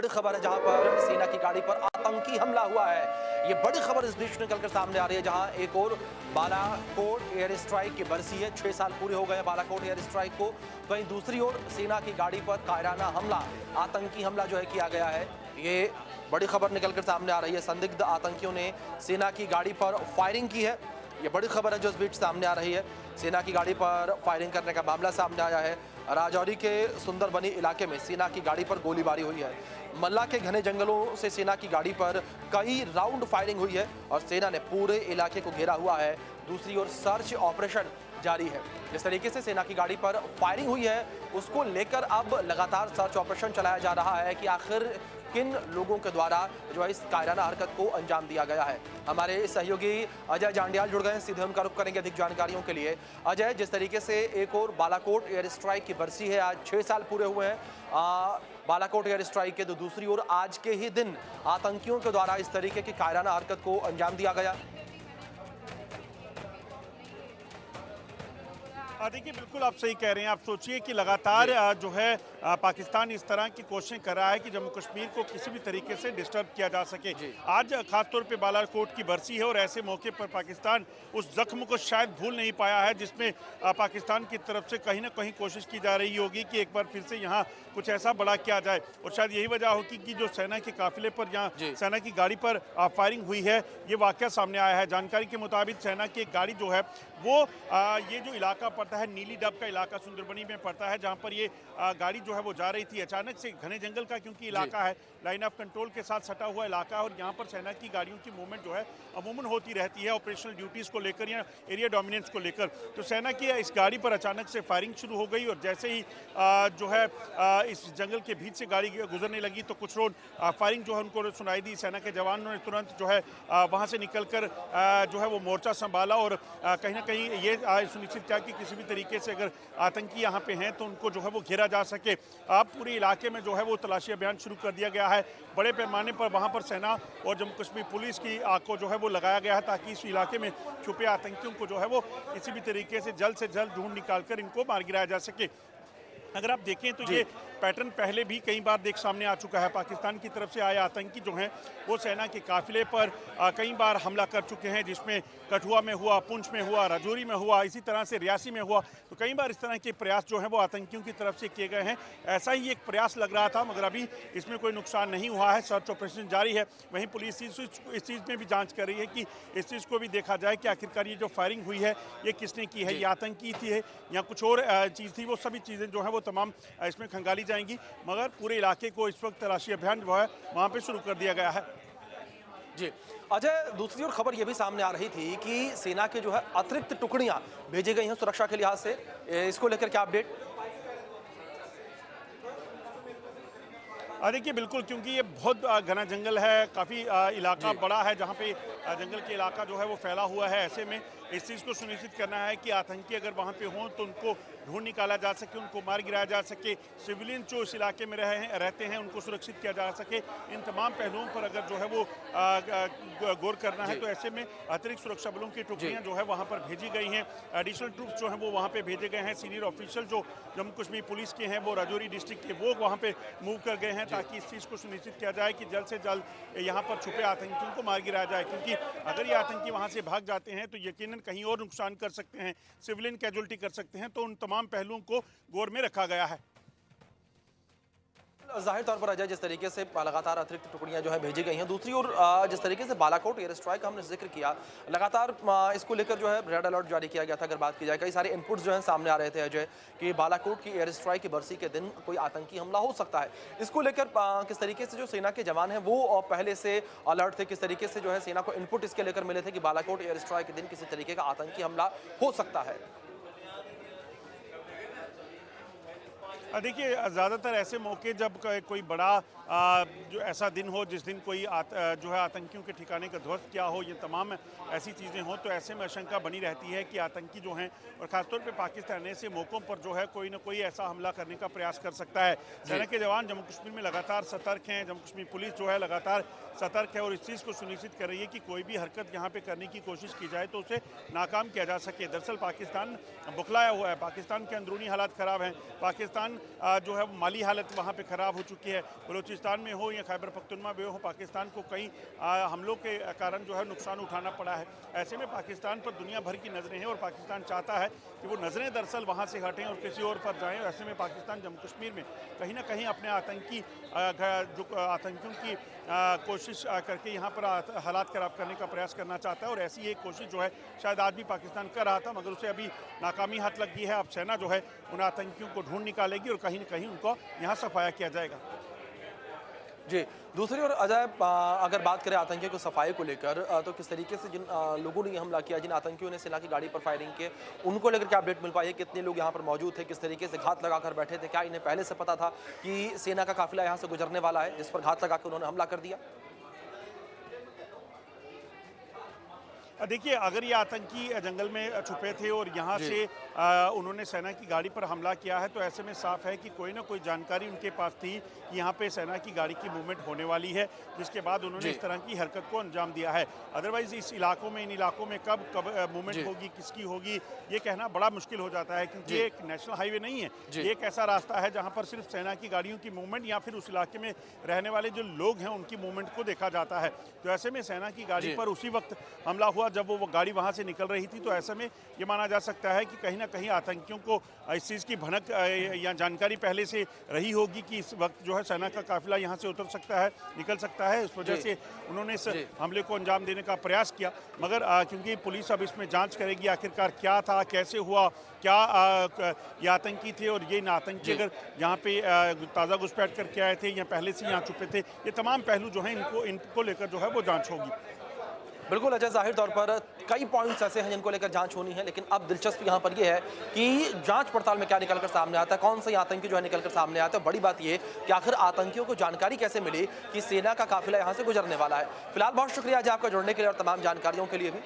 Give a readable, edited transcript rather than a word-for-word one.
बड़ी खबर है जहां पर सेना की गाड़ी पर आतंकी हमला हुआ है। ये बड़ी खबर इस बीच निकलकर सामने आ रही है जहां एक और बालाकोट एयर स्ट्राइक की बरसी है। 6 साल पूरे हो गए बालाकोट एयर स्ट्राइक को। वहीं दूसरी ओर सेना की गाड़ी पर कायराना हमला, आतंकी हमला जो है किया गया है। ये बड़ी खबर निकलकर सामने आ रही है। संदिग्ध आतंकियों ने सेना की गाड़ी पर फायरिंग की है। ये बड़ी खबर है जो इस बीच सामने आ रही है। सेना की गाड़ी पर फायरिंग करने का मामला सामने आया है। राजौरी के सुंदरबनी इलाके में सेना की गाड़ी पर गोलीबारी हुई है। मल्ला के घने जंगलों से सेना की गाड़ी पर कई राउंड फायरिंग हुई है और सेना ने पूरे इलाके को घेरा हुआ है। दूसरी ओर सर्च ऑपरेशन जारी है। जिस तरीके से सेना की गाड़ी पर फायरिंग हुई है उसको लेकर अब लगातार सर्च ऑपरेशन चलाया जा रहा है कि आखिर किन लोगों के द्वारा जो है इस कायराना हरकत को अंजाम दिया गया है। हमारे सहयोगी अजय जांडियाल जुड़ गए हैं, सीधे उनका रुख करेंगे अधिक जानकारियों के लिए। अजय, जिस तरीके से एक और बालाकोट एयर स्ट्राइक की बरसी है, आज 6 साल पूरे हुए हैं बालाकोट एयर स्ट्राइक के, तो दूसरी ओर आज के ही दिन आतंकियों के द्वारा इस तरीके की कायराना हरकत को अंजाम दिया गया। देखिए, बिल्कुल आप सही कह रहे हैं। आप सोचिए कि लगातार जो है पाकिस्तान इस तरह की कोशिशें कर रहा है कि जम्मू कश्मीर को किसी भी तरीके से डिस्टर्ब किया जा सके। आज खासतौर पे बालाकोट की बरसी है और ऐसे मौके पर पाकिस्तान उस जख्म को शायद भूल नहीं पाया है जिसमें पाकिस्तान की तरफ से कहीं ना कहीं कोशिश की जा रही होगी कि एक बार फिर से यहाँ कुछ ऐसा बड़ा किया जाए। और शायद यही वजह होगी कि जो सेना के काफिले पर यहाँ सेना की गाड़ी पर फायरिंग हुई है, ये वाकया सामने आया है। जानकारी के मुताबिक सेना की एक गाड़ी जो है वो ये जो इलाका पड़ता है नीली डब का इलाका सुंदरबनी में पड़ता है, जहां पर ये गाड़ी जो है वो जा रही थी। अचानक से घने जंगल का क्योंकि इलाका है, लाइन ऑफ कंट्रोल के साथ सटा हुआ इलाका है और यहाँ पर सेना की गाड़ियों की मूवमेंट जो है अमूमन होती रहती है ऑपरेशनल ड्यूटीज़ को लेकर या एरिया डोमिनेंस को लेकर। तो सेना की इस गाड़ी पर अचानक से फायरिंग शुरू हो गई और जैसे ही जो है इस जंगल के बीच से गाड़ी गुजरने लगी तो कुछ रोड फायरिंग जो है उनको सुनाई दी। सेना के जवानों ने तुरंत जो है वहाँ से निकल कर जो है वो मोर्चा संभाला और कहीं ना कहीं ये सुनिश्चित किया कि किसी भी तरीके से अगर आतंकी यहाँ पे हैं तो उनको जो है वो घेरा जा सके। अब पूरे इलाके में जो है वो तलाशी अभियान शुरू कर दिया गया है। बड़े पैमाने पर वहाँ पर सेना और जम्मू कश्मीर पुलिस की आग को जो है वो लगाया गया है ताकि इस इलाके में छुपे आतंकियों को जो है वो किसी भी तरीके से जल्द ढूंढ निकाल कर इनको मार गिराया जा सके। अगर आप देखें तो ये पैटर्न पहले भी कई बार सामने आ चुका है। पाकिस्तान की तरफ से आए आतंकी जो हैं वो सेना के काफिले पर कई बार हमला कर चुके हैं, जिसमें कठुआ में हुआ, पुंछ में हुआ, राजौरी में हुआ, इसी तरह से रियासी में हुआ। तो कई बार इस तरह के प्रयास जो हैं वो आतंकियों की तरफ से किए गए हैं। ऐसा ही एक प्रयास लग रहा था मगर अभी इसमें कोई नुकसान नहीं हुआ है। सर्च ऑपरेशन जारी है। वहीं पुलिस इस चीज़ में भी जाँच कर रही है कि इस चीज़ को भी देखा जाए कि आखिरकार ये जो फायरिंग हुई है ये किसने की है, ये आतंकी थी है या कुछ और चीज़ थी। वो सभी चीज़ें जो हैं वो तमाम इसमें खंगाली जाएंगी। मगर पूरे इलाके को इस वक्त तलाशी अभियान जो है वहां पे शुरू कर दिया गया है। जी अजय, दूसरी ओर खबर यह भी सामने आ रही थी कि सेना के जो है अतिरिक्त टुकड़ियां भेजी गई हैं सुरक्षा के लिहाज से, इसको लेकर क्या अपडेट? देखिए, बिल्कुल, क्योंकि ये बहुत घना जंगल है, काफ़ी इलाका बड़ा है जहाँ पे जंगल के इलाका जो है वो फैला हुआ है। ऐसे में इस चीज़ को सुनिश्चित करना है कि आतंकी अगर वहाँ पे हों तो उनको ढूंढ निकाला जा सके, उनको मार गिराया जा सके, सिविलियन जो इस इलाके में रहते हैं उनको सुरक्षित किया जा सके। इन तमाम पहलुओं पर अगर जो है वो गौर करना है तो ऐसे में अतिरिक्त सुरक्षा बलों की टुकड़ियाँ जो है वहाँ पर भेजी गई हैं। एडिशनल ट्रूप्स जो हैं वो वहाँ पर भेजे गए हैं। सीनियर ऑफिशियल जो जम्मू कश्मीर पुलिस के हैं वो राजौरी डिस्ट्रिक्ट के वो वहाँ पर मूव कर गए हैं ताकि इस चीज़ को सुनिश्चित किया जाए कि जल्द से जल्द यहाँ पर छुपे आतंकियों को मार गिराया जाए। क्योंकि अगर ये आतंकी वहाँ से भाग जाते हैं तो यकीनन कहीं और नुकसान कर सकते हैं, सिविलियन कैजुअल्टी कर सकते हैं। तो उन तमाम पहलुओं को गौर में रखा गया है। जाहिर तौर पर अजय, जिस तरीके से लगातार अतिरिक्त टुकड़ियां जो है भेजी गई हैं, दूसरी ओर जिस तरीके से बालाकोट एयर स्ट्राइक का हमने जिक्र किया, लगातार इसको लेकर जो है रेड अलर्ट जारी किया गया था। अगर बात की जाए, कई सारे इनपुट्स जो हैं सामने आ रहे थे अजय कि बालाकोट की एयर स्ट्राइक की बरसी के दिन कोई आतंकी हमला हो सकता है। इसको लेकर किस तरीके से जो सेना के जवान हैं वो पहले से अलर्ट थे, किस तरीके से जो है सेना को इनपुट इसके लेकर मिले थे कि बालाकोट एयर स्ट्राइक के दिन किसी तरीके का आतंकी हमला हो सकता है? देखिए, ज़्यादातर ऐसे मौके जब कोई बड़ा जो ऐसा दिन हो जिस दिन कोई जो है आतंकियों के ठिकाने का ध्वस्त किया हो, ये तमाम ऐसी चीज़ें हों तो ऐसे में आशंका बनी रहती है कि आतंकी जो हैं और ख़ासतौर पे पाकिस्तान ऐसे मौक़ों पर जो है कोई ना कोई ऐसा हमला करने का प्रयास कर सकता है। सेना के जवान जम्मू कश्मीर में लगातार सतर्क हैं। जम्मू कश्मीर पुलिस जो है लगातार सतर्क है और इस चीज़ को सुनिश्चित कर रही है कि कोई भी हरकत यहाँ पे करने की कोशिश की जाए तो उसे नाकाम किया जा सके। दरअसल पाकिस्तान बुखलाया हुआ है, पाकिस्तान के अंदरूनी हालात ख़राब हैं। पाकिस्तान तमाम जो है माली हालत वहाँ पे ख़राब हो चुकी है। बलूचिस्तान में हो या खैबर पख्तूनख्वा में हो, पाकिस्तान को कई हमलों के कारण जो है नुकसान उठाना पड़ा है। ऐसे में पाकिस्तान पर दुनिया भर की नज़रें हैं और पाकिस्तान चाहता है कि वो नज़रें दरअसल वहाँ से हटें और किसी और पर जाएँ। ऐसे में पाकिस्तान जम्मू कश्मीर में कहीं ना कहीं अपने जो आतंकियों की कोशिश करके यहाँ पर हालात खराब करने का प्रयास करना चाहता है और ऐसी एक कोशिश जो है शायद आज भी पाकिस्तान कर रहा था, मगर उसे अभी नाकामी हाथ लग गई है। अब सेना जो है उन आतंकियों को ढूंढ निकालेगी और कहीं न कहीं उनको यहाँ सफाया किया जाएगा। जी, दूसरी ओर अजय, अगर बात करें आतंकियों को सफाई को लेकर, तो किस तरीके से जिन लोगों ने ये हमला किया, जिन आतंकियों ने सेना की गाड़ी पर फायरिंग की, उनको लेकर क्या अपडेट मिल पाई है? कितने लोग यहाँ पर मौजूद थे, किस तरीके से घात लगाकर बैठे थे? क्या इन्हें पहले से पता था कि सेना का काफिला यहाँ से गुजरने वाला है, जिस पर घात लगाकर उन्होंने हमला कर दिया? देखिए, अगर ये आतंकी जंगल में छुपे थे और यहाँ से उन्होंने सेना की गाड़ी पर हमला किया है, तो ऐसे में साफ है कि कोई ना कोई जानकारी उनके पास थी कि यहाँ पे सेना की गाड़ी की मूवमेंट होने वाली है, जिसके बाद उन्होंने इस तरह की हरकत को अंजाम दिया है। अदरवाइज इस इलाकों में, इन इलाकों में कब मूवमेंट होगी, किसकी होगी, ये कहना बड़ा मुश्किल हो जाता है, क्योंकि ये एक नेशनल हाईवे नहीं है। ये एक ऐसा रास्ता है जहाँ पर सिर्फ सेना की गाड़ियों की मूवमेंट या फिर उस इलाके में रहने वाले जो लोग हैं उनकी मूवमेंट को देखा जाता है। तो ऐसे में सेना की गाड़ी पर उसी वक्त हमला हुआ जब वो गाड़ी वहां से निकल रही थी, तो ऐसे में ये माना जा सकता है कि कहीं ना कहीं आतंकियों को इस चीज़ की भनक या जानकारी पहले से रही होगी कि इस वक्त जो है सेना का काफिला यहाँ से उतर सकता है, निकल सकता है। इस वजह से उन्होंने इस हमले को अंजाम देने का प्रयास किया, मगर क्योंकि पुलिस अब इसमें जांच करेगी आखिरकार क्या था, कैसे हुआ, क्या ये आतंकी थे और ये आतंकी अगर यहाँ पे ताज़ा घुसपैठ करके आए थे या पहले से यहाँ छुपे थे, ये तमाम पहलू जो हैं इनको लेकर जो है वो जांच होगी। बिल्कुल अजय, जाहिर तौर पर कई पॉइंट्स ऐसे हैं जिनको लेकर जांच होनी है, लेकिन अब दिलचस्प यहाँ पर यह है कि जांच पड़ताल में क्या निकलकर सामने आता है, कौन से आतंकी जो है निकलकर सामने आता है। बड़ी बात यह कि आखिर आतंकियों को जानकारी कैसे मिली कि सेना का काफिला यहाँ से गुजरने वाला है। फिलहाल बहुत शुक्रिया अजय आपका जुड़ने के लिए और तमाम जानकारियों के लिए भी।